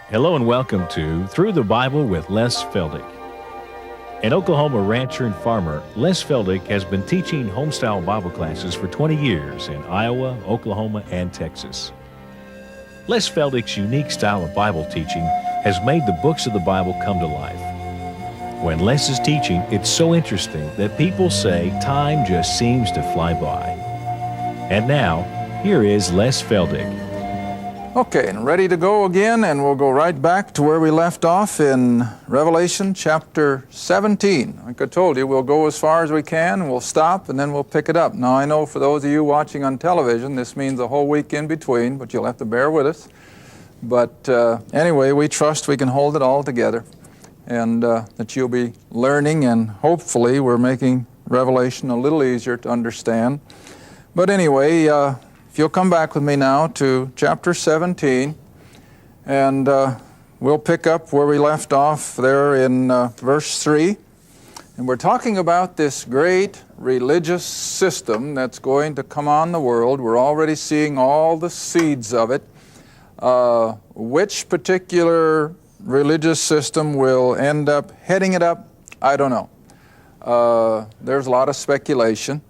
Hello and welcome to Through the Bible with Les Feldick. An Oklahoma rancher and farmer, Les Feldick has been teaching homestyle Bible classes for 20 years in Iowa, Oklahoma, and Texas. Les Feldick's unique style of Bible teaching has made the books of the Bible come to life. When Les is teaching, it's so interesting that people say time just seems to fly by. And now, here is Les Feldick. Okay, and ready to go again, and we'll go right back to where we left off in Revelation chapter 17. Like I told you, we'll go as far as we can, and we'll stop, and then we'll pick it up. Now, I know for those of you watching on television, this means a whole week in between, but you'll have to bear with us. But anyway, we trust we can hold it all together, and that you'll be learning, and hopefully we're making Revelation a little easier to understand. But anyway, if you'll come back with me now to chapter 17, and we'll pick up where we left off there in verse 3. And we're talking about this great religious system that's going to come on the world. We're already seeing all the seeds of it. Which particular religious system will end up heading it up, I don't know. There's a lot of speculation.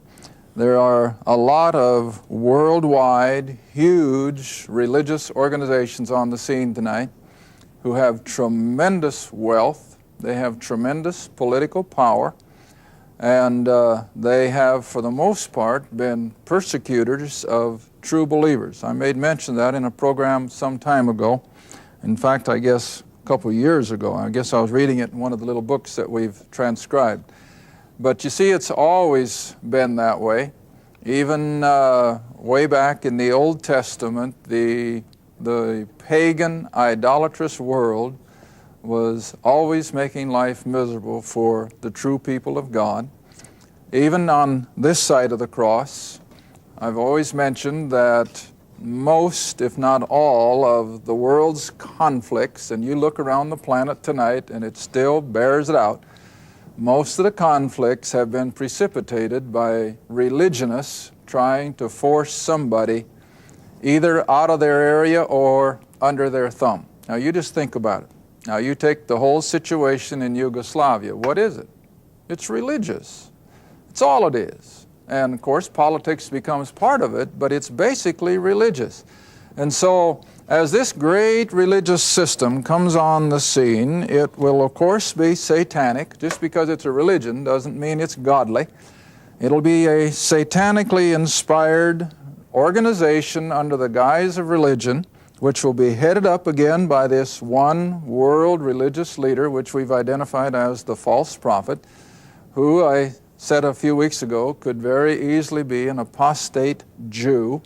There are a lot of worldwide, huge religious organizations on the scene tonight who have tremendous wealth. They have tremendous political power, and they have, for the most part, been persecutors of true believers. I made mention of that in a program some time ago. In fact, I guess a couple of years ago. I guess I was reading it in one of the little books that we've transcribed. But you see, it's always been that way. Even way back in the Old Testament, the pagan, idolatrous world was always making life miserable for the true people of God. Even on this side of the cross, I've always mentioned that most, if not all, of the world's conflicts, and you look around the planet tonight and it still bears it out, most of the conflicts have been precipitated by religionists trying to force somebody either out of their area or under their thumb. Now you just think about it. Now you take the whole situation in Yugoslavia. What is it? It's religious. It's all it is. And of course politics becomes part of it, but it's basically religious. And so as this great religious system comes on the scene, it will of course be satanic. Just because it's a religion doesn't mean it's godly. It'll be a satanically inspired organization under the guise of religion, which will be headed up again by this one world religious leader, which we've identified as the false prophet, who I said a few weeks ago could very easily be an apostate Jew.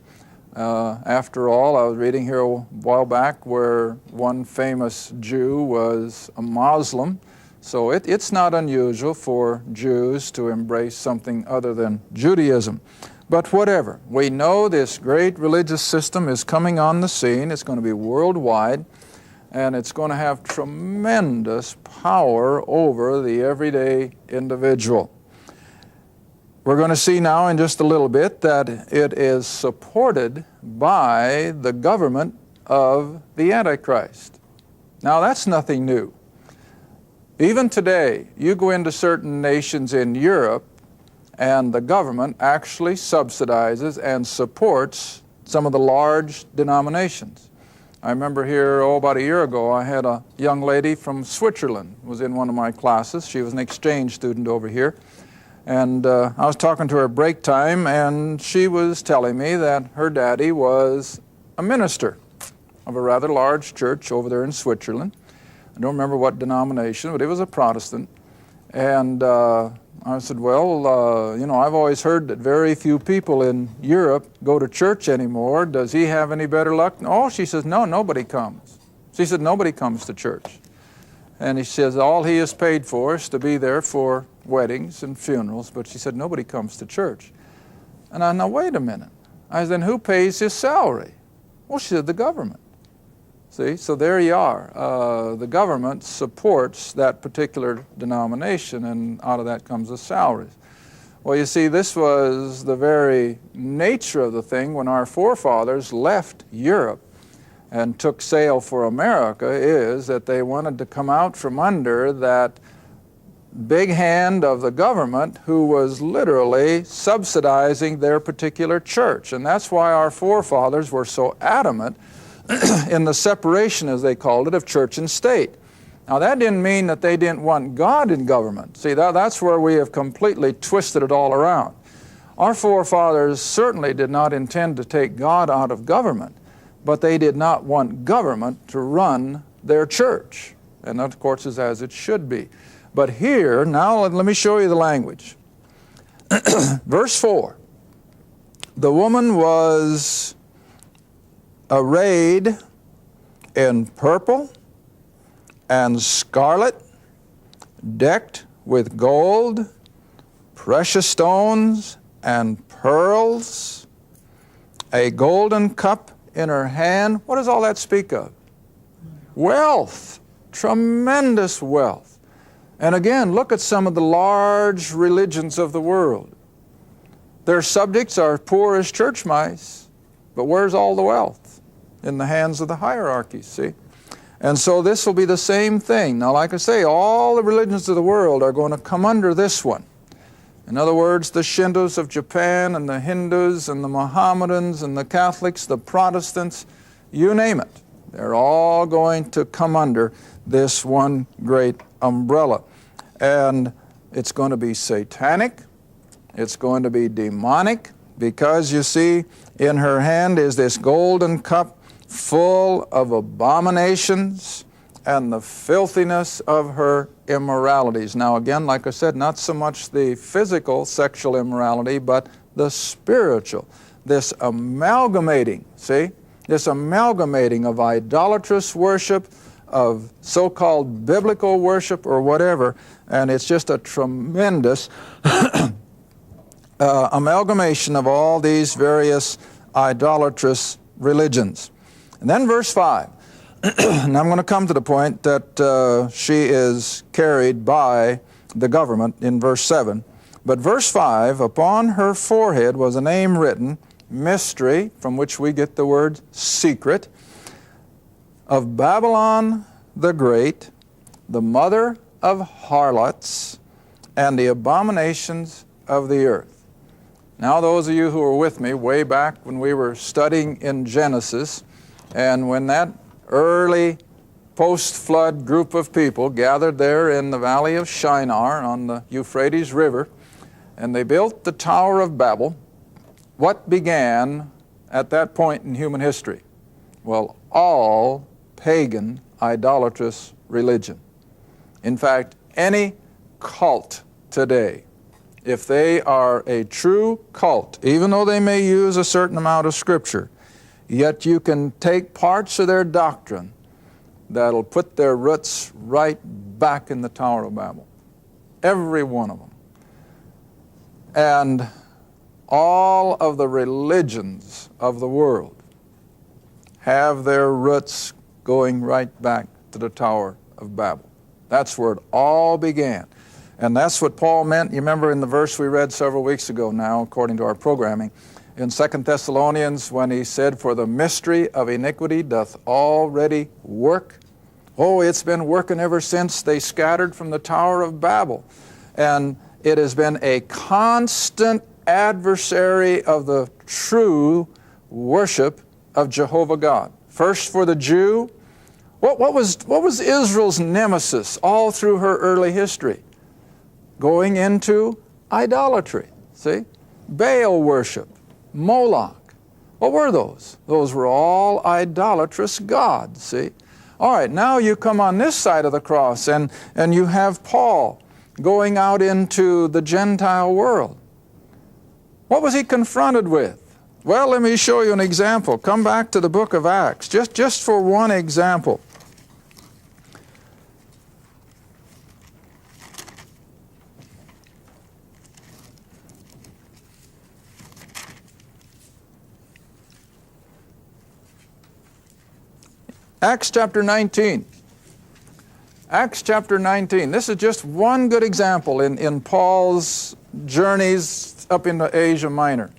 After all, I was reading here a while back where one famous Jew was a Muslim. So it's not unusual for Jews to embrace something other than Judaism. But whatever, we know this great religious system is coming on the scene. It's going to be worldwide, and it's going to have tremendous power over the everyday individual. We're going to see now in just a little bit that it is supported by the government of the Antichrist. Now that's nothing new. Even today, you go into certain nations in Europe and the government actually subsidizes and supports some of the large denominations. I remember here, about a year ago, I had a young lady from Switzerland who was in one of my classes. She was an exchange student over here. And I was talking to her break time, and she was telling me that her daddy was a minister of a rather large church over there in Switzerland. I don't remember what denomination, but it was a Protestant. And I said, well, you know, I've always heard that very few people in Europe go to church anymore. Does he have any better luck? Oh, she says, no, nobody comes. She said, nobody comes to church. And he says, all he is paid for is to be there for weddings and funerals, but she said, nobody comes to church. And I, now wait a minute. I said, then who pays his salary? Well, she said, the government. See, so there you are. The government supports that particular denomination, and out of that comes the salaries. Well, you see, this was the very nature of the thing when our forefathers left Europe and took sail for America is that they wanted to come out from under that big hand of the government who was literally subsidizing their particular church. And that's why our forefathers were so adamant in the separation, as they called it, of church and state. Now, that didn't mean that they didn't want God in government. See, that's where we have completely twisted it all around. Our forefathers certainly did not intend to take God out of government, but they did not want government to run their church. And that, of course, is as it should be. But here, now let me show you the language. Verse 4, the woman was arrayed in purple and scarlet, decked with gold, precious stones, and pearls, a golden cup in her hand. What does all that speak of? Wealth, tremendous wealth. And again, look at some of the large religions of the world. Their subjects are poor as church mice, but where's all the wealth? In the hands of the hierarchies, see? And so this will be the same thing. Now, like I say, all the religions of the world are going to come under this one. In other words, the Shintos of Japan and the Hindus and the Mohammedans and the Catholics, the Protestants, you name it. They're all going to come under this one great umbrella. And it's going to be satanic. It's going to be demonic, because you see, in her hand is this golden cup full of abominations and the filthiness of her immoralities. Now again, like I said, not so much the physical sexual immorality, but the spiritual. This amalgamating, see? This amalgamating of idolatrous worship, of so-called biblical worship or whatever, and it's just a tremendous amalgamation of all these various idolatrous religions. And then verse 5, and I'm going to come to the point that she is carried by the government in verse 7. But verse 5, upon her forehead was a name written, Mystery, from which we get the word secret, of Babylon the Great, the mother of harlots, and the abominations of the earth. Now, those of you who were with me way back when we were studying in Genesis, and when that early post-flood group of people gathered there in the valley of Shinar on the Euphrates River, and they built the Tower of Babel, what began at that point in human history? Well, all pagan, idolatrous religion. In fact, any cult today, if they are a true cult, even though they may use a certain amount of Scripture, yet you can take parts of their doctrine that'll put their roots right back in the Tower of Babel. Every one of them. And all of the religions of the world have their roots going right back to the Tower of Babel. That's where it all began. And that's what Paul meant. You remember in the verse we read several weeks ago now, according to our programming, in 2 Thessalonians, when he said, for the mystery of iniquity doth already work. Oh, it's been working ever since they scattered from the Tower of Babel. And it has been a constant adversary of the true worship of Jehovah God. First for the Jew. What was Israel's nemesis all through her early history? Going into idolatry, see? Baal worship, Moloch. What were those? Those were all idolatrous gods, see? All right, now you come on this side of the cross and you have Paul going out into the Gentile world. What was he confronted with? Well, let me show you an example. Come back to the book of Acts, just for one example. Acts chapter 19. Acts chapter 19. This is just one good example in Paul's journeys up into Asia Minor.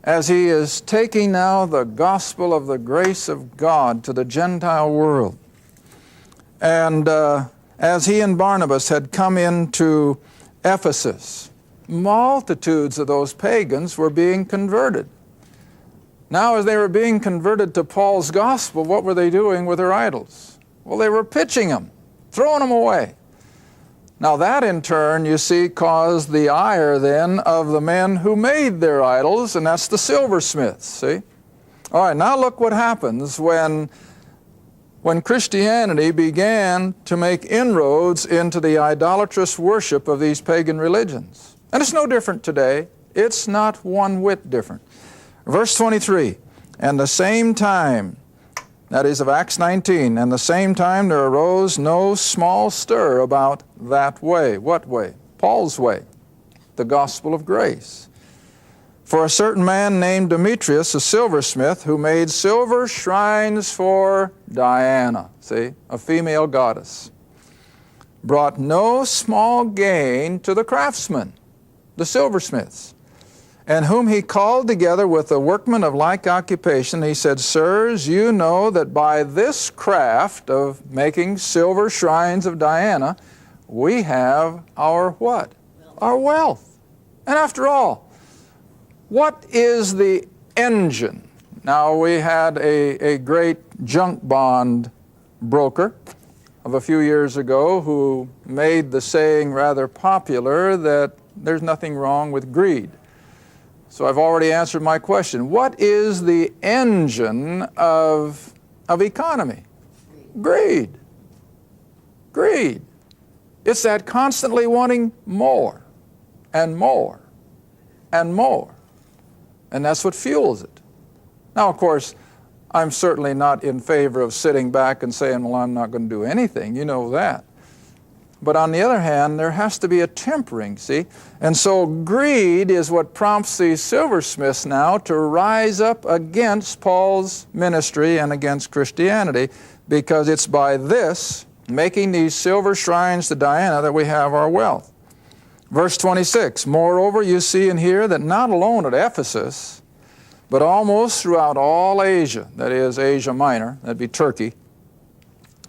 as he is taking now the gospel of the grace of God to the Gentile world. And as he and Barnabas had come into Ephesus, multitudes of those pagans were being converted. Now, as they were being converted to Paul's gospel, what were they doing with their idols? Well, they were pitching them, throwing them away. Now that in turn, you see, caused the ire then of the men who made their idols, and that's the silversmiths, see? All right, now look what happens when Christianity began to make inroads into the idolatrous worship of these pagan religions. And it's no different today. It's not one whit different. Verse 23, and the same time, that is of Acts 19, and the same time there arose no small stir about that way. What way? Paul's way, the gospel of grace. For a certain man named Demetrius, a silversmith, who made silver shrines for Diana, see, a female goddess, brought no small gain to the craftsmen, the silversmiths, and whom he called together with the workmen of like occupation. He said, Sirs, you know that by this craft of making silver shrines of Diana, we have our what? Our wealth. And after all, what is the engine? Now, we had a great junk bond broker of a few years ago who made the saying rather popular that there's nothing wrong with greed. So I've already answered my question. What is the engine of economy? Greed. Greed. It's that constantly wanting more and more and more. And that's what fuels it. Now, of course, I'm certainly not in favor of sitting back and saying, well, I'm not going to do anything. You know that. But on the other hand, there has to be a tempering, see? And so greed is what prompts these silversmiths now to rise up against Paul's ministry and against Christianity, because it's by this, making these silver shrines to Diana, that we have our wealth. Verse 26, moreover, you see and hear that not alone at Ephesus, but almost throughout all Asia, that is Asia Minor, that'd be Turkey,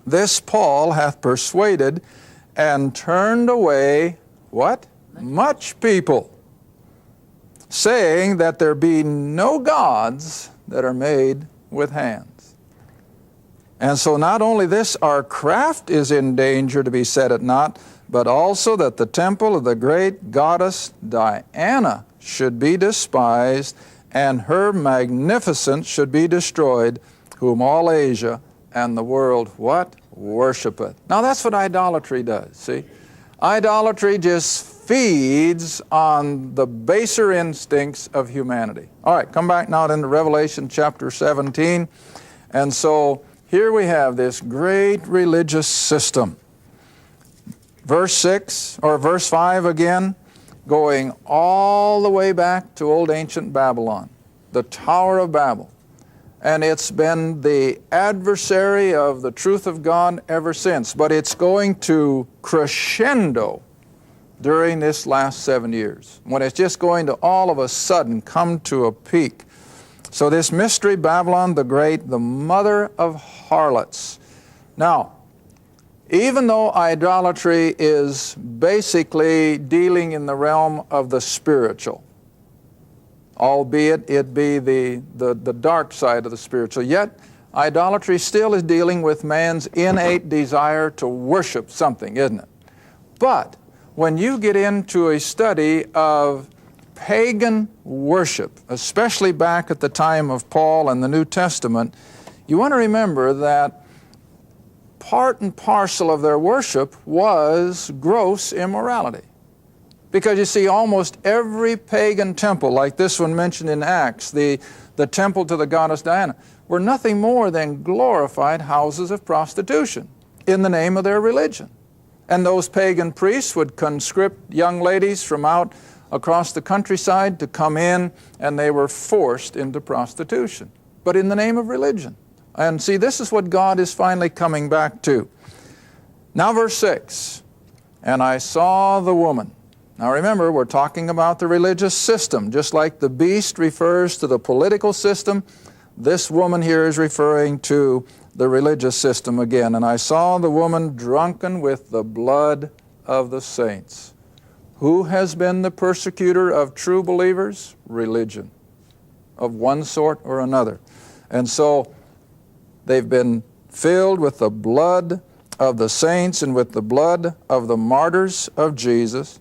this Paul hath persuaded and turned away, what? Much people, saying that there be no gods that are made with hands. And so not only this, our craft is in danger to be set at naught, but also that the temple of the great goddess Diana should be despised, and her magnificence should be destroyed, whom all Asia and the world, what? Worshipeth. Now that's what idolatry does, see? Idolatry just feeds on the baser instincts of humanity. All right, come back now into Revelation chapter 17. And so here we have this great religious system. Verse 6, or verse 5 again, going all the way back to old ancient Babylon, the Tower of Babel. And it's been the adversary of the truth of God ever since. But it's going to crescendo during this last 7 years, when it's just going to all of a sudden come to a peak. So this mystery Babylon the Great, the mother of harlots. Now, even though idolatry is basically dealing in the realm of the spiritual, albeit it be the dark side of the spiritual, yet idolatry still is dealing with man's innate desire to worship something, isn't it? But when you get into a study of pagan worship, especially back at the time of Paul and the New Testament, you want to remember that part and parcel of their worship was gross immorality. Because you see, almost every pagan temple, like this one mentioned in Acts, the temple to the goddess Diana, were nothing more than glorified houses of prostitution in the name of their religion. And those pagan priests would conscript young ladies from out across the countryside to come in, and they were forced into prostitution, but in the name of religion. And see, this is what God is finally coming back to. Now verse 6, and I saw the woman Now remember, we're talking about the religious system. Just like the beast refers to the political system, this woman here is referring to the religious system again. And I saw the woman drunken with the blood of the saints. Who has been the persecutor of true believers? Religion, of one sort or another. And so they've been filled with the blood of the saints and with the blood of the martyrs of Jesus.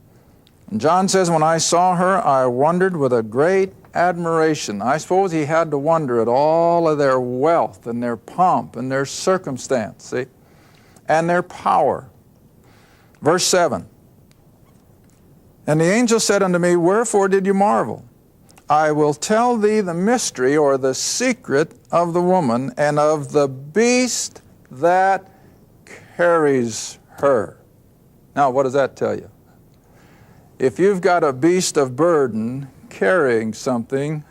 And John says, when I saw her, I wondered with a great admiration. I suppose he had to wonder at all of their wealth and their pomp and their circumstance, see, and their power. Verse 7, and the angel said unto me, wherefore did you marvel? I will tell thee the mystery or the secret of the woman and of the beast that carries her. Now, what does that tell you? If you've got a beast of burden carrying something,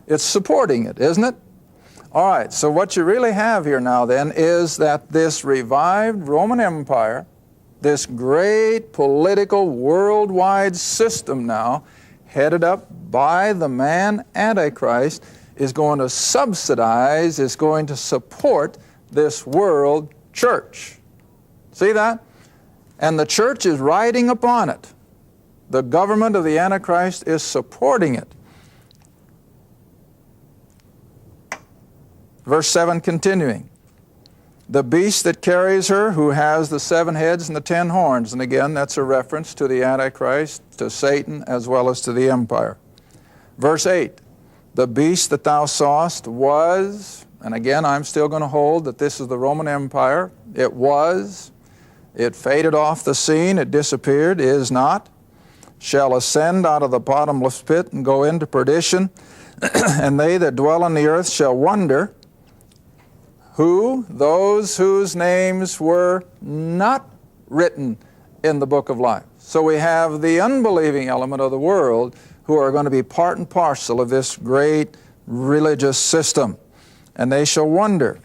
it's supporting it, isn't it? All right, so what you really have here now then is that this revived Roman Empire, this great political worldwide system now, headed up by the man Antichrist, is going to subsidize, is going to support this world church. See that? And the church is riding upon it. The government of the Antichrist is supporting it. Verse 7 continuing. The beast that carries her, who has the 7 heads and the 10 horns. And again, that's a reference to the Antichrist, to Satan, as well as to the empire. Verse 8. The beast that thou sawest was, and again, I'm still going to hold that this is the Roman Empire. It was. It faded off the scene. It disappeared. Is not. Shall ascend out of the bottomless pit and go into perdition. And they that dwell on the earth shall wonder. Who? Those whose names were not written in the book of life. So we have the unbelieving element of the world who are going to be part and parcel of this great religious system. And they shall wonder,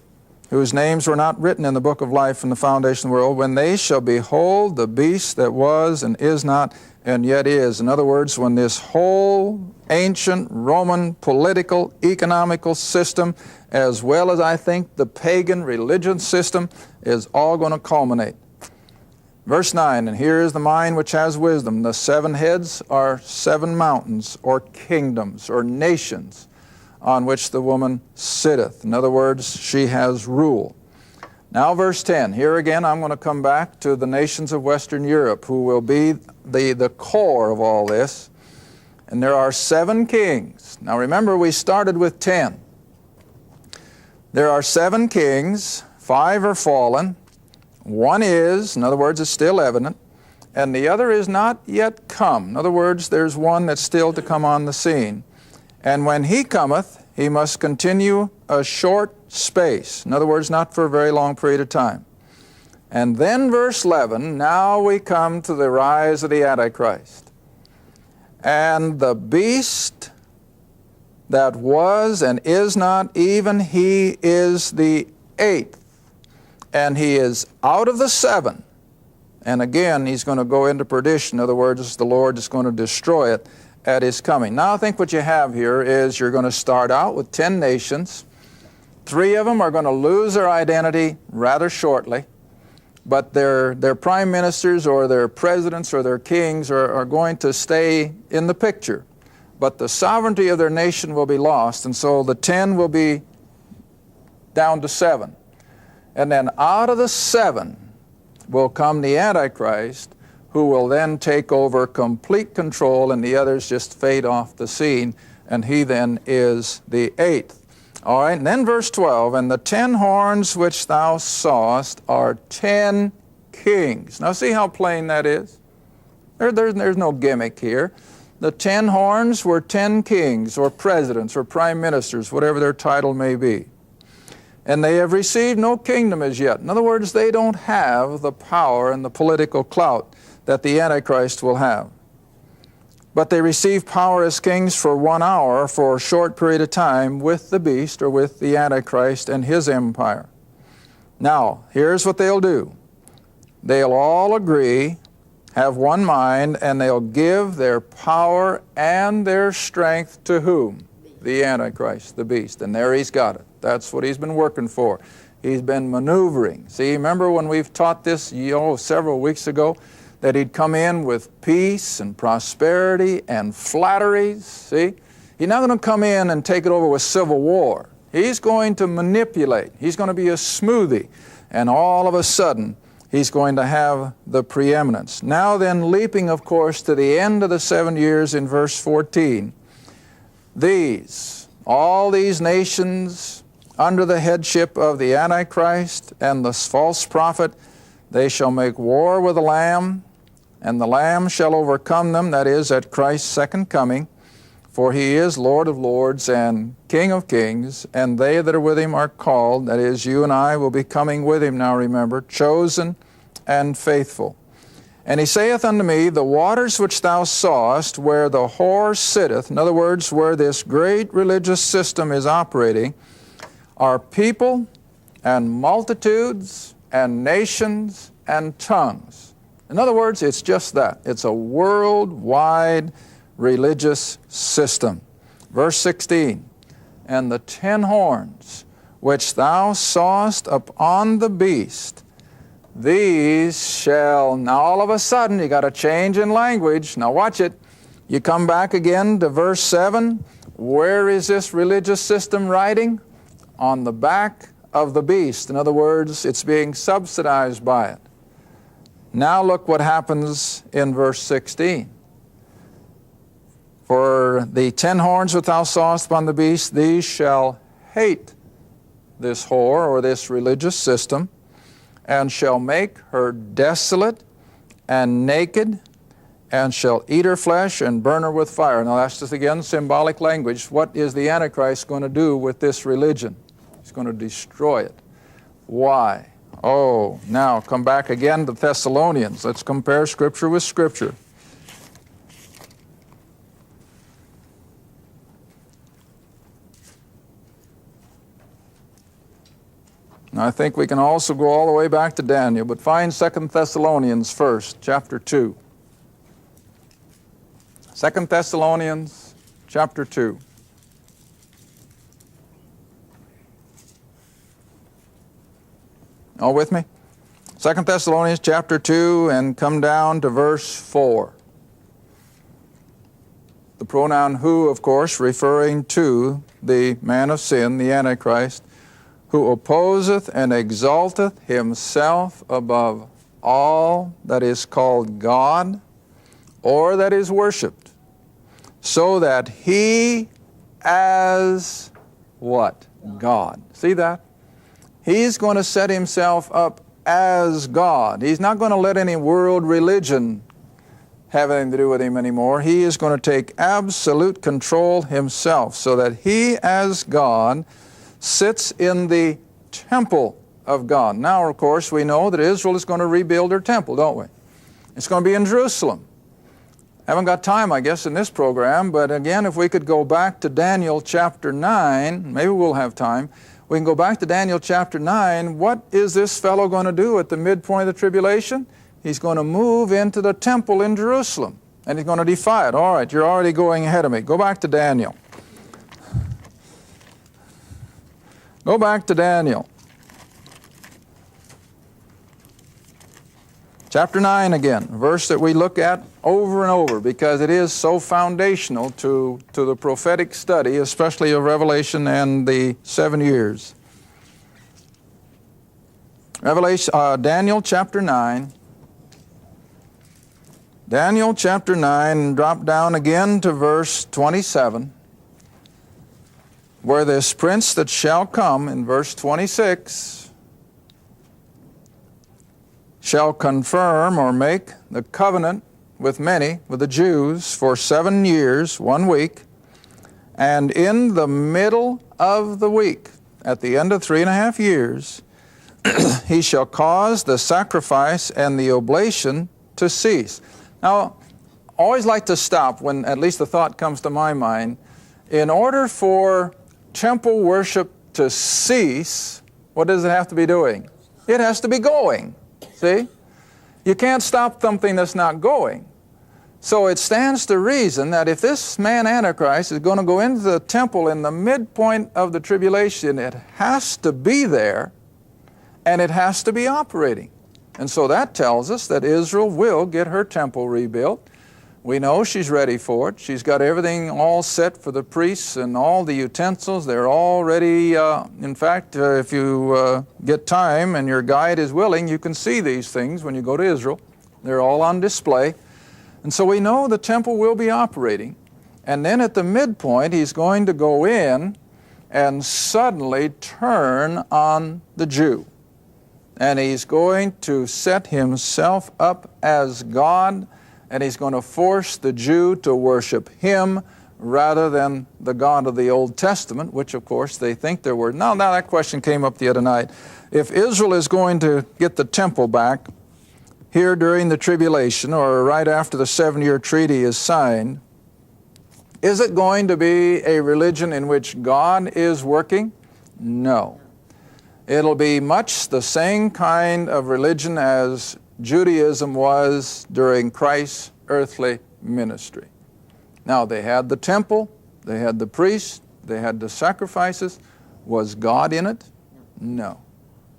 whose names were not written in the book of life from the foundation of the world, when they shall behold the beast that was and is not and yet is. In other words, when this whole ancient Roman political, economical system, as well as I think the pagan religion system, is all going to culminate. Verse 9, and here is the mind which has wisdom. The 7 heads are 7 mountains or kingdoms or nations on which the woman sitteth. In other words, she has rule. Now verse 10, here again I'm going to come back to the nations of Western Europe who will be the core of all this. And there are 7 kings. Now remember, we started with 10. There are 7 kings, 5 are fallen, 1 is, in other words, it's still evident, and the other is not yet come. In other words, there's one that's still to come on the scene. And when he cometh, he must continue a short space. In other words, not for a very long period of time. And then verse 11, now we come to the rise of the Antichrist. And the beast that was and is not, even he is the 8th. And he is out of the 7. And again, he's going to go into perdition. In other words, the Lord is going to destroy it at his coming. Now I think what you have here is you're going to start out with 10 nations. 3 of them are going to lose their identity rather shortly, but their prime ministers or their presidents or their kings are going to stay in the picture. But the sovereignty of their nation will be lost, and so the 10 will be down to 7. And then out of the 7 will come the Antichrist, who will then take over complete control, and the others just fade off the scene, and he then is the 8th. All right, and then verse 12, and the 10 horns which thou sawest are 10 kings. Now see how plain that is? There's no gimmick here. The 10 horns were 10 kings or presidents or prime ministers, whatever their title may be. And they have received no kingdom as yet. In other words, they don't have the power and the political clout that the Antichrist will have. But they receive power as kings for 1 hour, for a short period of time, with the beast or with the Antichrist and his empire. Now, here's what they'll do. They'll all agree, have one mind, and they'll give their power and their strength to whom? The Antichrist, the beast. And there he's got it. That's what he's been working for. He's been maneuvering. See, remember when we've taught this several weeks ago, that he'd come in with peace and prosperity and flatteries? See? He's not going to come in and take it over with civil war. He's going to manipulate. He's going to be a smoothie. And all of a sudden, he's going to have the preeminence. Now then, leaping, of course, to the end of the 7 years in verse 14, all these nations under the headship of the Antichrist and the false prophet, they shall make war with the Lamb, and the Lamb shall overcome them, that is, at Christ's second coming. For he is Lord of lords and King of kings, and they that are with him are called, that is, you and I will be coming with him now, remember, chosen and faithful. And he saith unto me, the waters which thou sawest, where the whore sitteth, in other words, where this great religious system is operating, are people and multitudes and nations and tongues. In other words, it's just that. It's a worldwide religious system. Verse 16, and the 10 horns which thou sawest upon the beast, these shall, now all of a sudden you got a change in language. Now watch it. You come back again to verse 7. Where is this religious system riding? On the back of the beast. In other words, it's being subsidized by it. Now look what happens in verse 16. For the 10 horns which thou sawest upon the beast, these shall hate this whore, or this religious system, and shall make her desolate and naked, and shall eat her flesh and burn her with fire. Now that's just again symbolic language. What is the Antichrist going to do with this religion? He's going to destroy it. Why? Oh, now come back again to Thessalonians. Let's compare Scripture with Scripture. Now, I think we can also go all the way back to Daniel, but find 2 Thessalonians first, chapter 2. 2 Thessalonians, chapter 2. All with me? 2 Thessalonians, chapter 2, and come down to verse 4. The pronoun who, of course, referring to the man of sin, the Antichrist, who opposeth and exalteth himself above all that is called God or that is worshipped, so that he as what? God. See that? He's going to set himself up as God. He's not going to let any world religion have anything to do with him anymore. He is going to take absolute control himself, so that he as God sits in the temple of God. Now, of course, we know that Israel is going to rebuild her temple, don't we? It's going to be in Jerusalem. Haven't got time, I guess, in this program, but again, if we could go back to Daniel chapter 9, maybe we'll have time. We can go back to Daniel chapter 9. What is this fellow going to do at the midpoint of the tribulation? He's going to move into the temple in Jerusalem, and he's going to defy it. All right, you're already going ahead of me. Go back to Daniel. Go back to Daniel. Chapter 9 again, a verse that we look at over and over because it is so foundational to the prophetic study, especially of Revelation and the 7 years. Daniel chapter 9. Daniel chapter 9, drop down again to verse 27, where this prince that shall come, in verse 26, shall confirm or make the covenant with many, with the Jews, for 7 years, 1 week, and in the middle of the week, at the end of 3.5 years, he shall cause the sacrifice and the oblation to cease. Now, I always like to stop when at least the thought comes to my mind. In order for temple worship to cease, what does it have to be doing? It has to be going. See? You can't stop something that's not going. So it stands to reason that if this man Antichrist is going to go into the temple in the midpoint of the tribulation, it has to be there and it has to be operating. And so that tells us that Israel will get her temple rebuilt. We know she's ready for it. She's got everything all set for the priests and all the utensils. They're all ready. In fact, if you get time and your guide is willing, you can see these things when you go to Israel. They're all on display. And so we know the temple will be operating. And then at the midpoint, he's going to go in and suddenly turn on the Jew. And he's going to set himself up as God, and he's going to force the Jew to worship him rather than the God of the Old Testament, which of course they think there were. Now that question came up the other night. If Israel is going to get the temple back here during the tribulation or right after the 7-year treaty is signed, is it going to be a religion in which God is working? No. It'll be much the same kind of religion as Judaism was during Christ's earthly ministry. Now, they had the temple, they had the priests, they had the sacrifices. Was God in it? No.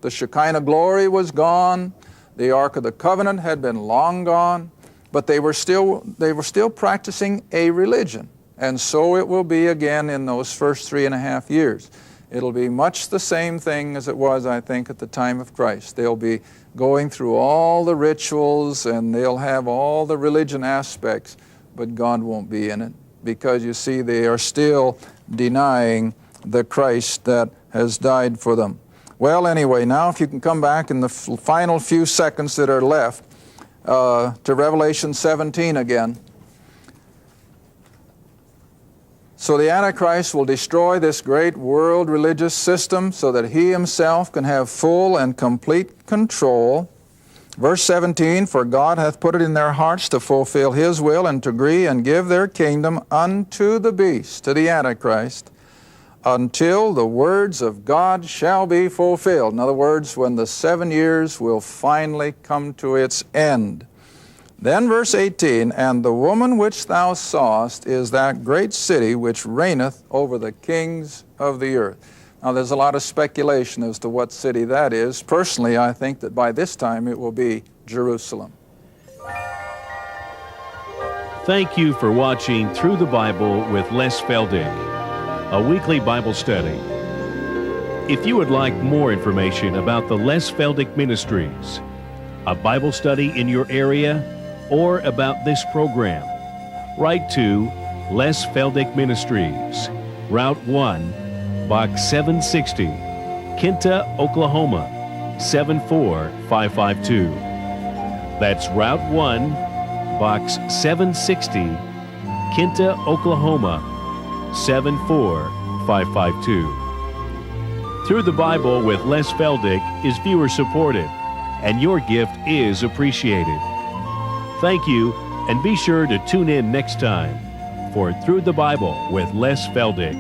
The Shekinah glory was gone. The Ark of the Covenant had been long gone, but they were still practicing a religion. And so it will be again in those first 3.5 years. It'll be much the same thing as it was, I think, at the time of Christ. They'll be going through all the rituals and they'll have all the religion aspects, but God won't be in it because, you see, they are still denying the Christ that has died for them. Well, anyway, now if you can come back in the final few seconds that are left to Revelation 17 again. So the Antichrist will destroy this great world religious system so that he himself can have full and complete control. Verse 17, for God hath put it in their hearts to fulfill his will and to agree and give their kingdom unto the beast, to the Antichrist, until the words of God shall be fulfilled. In other words, when the 7 years will finally come to its end. Then verse 18, and the woman which thou sawest is that great city which reigneth over the kings of the earth. Now there's a lot of speculation as to what city that is. Personally, I think that by this time it will be Jerusalem. Thank you for watching Through the Bible with Les Feldick, a weekly Bible study. If you would like more information about the Les Feldick Ministries, a Bible study in your area, or about this program, write to Les Feldick Ministries, Route 1, Box 760, Kinta, Oklahoma, 74552. That's Route 1, Box 760, Kinta, Oklahoma, 74552. Through the Bible with Les Feldick is viewer supported, and your gift is appreciated. Thank you, and be sure to tune in next time for Through the Bible with Les Feldick.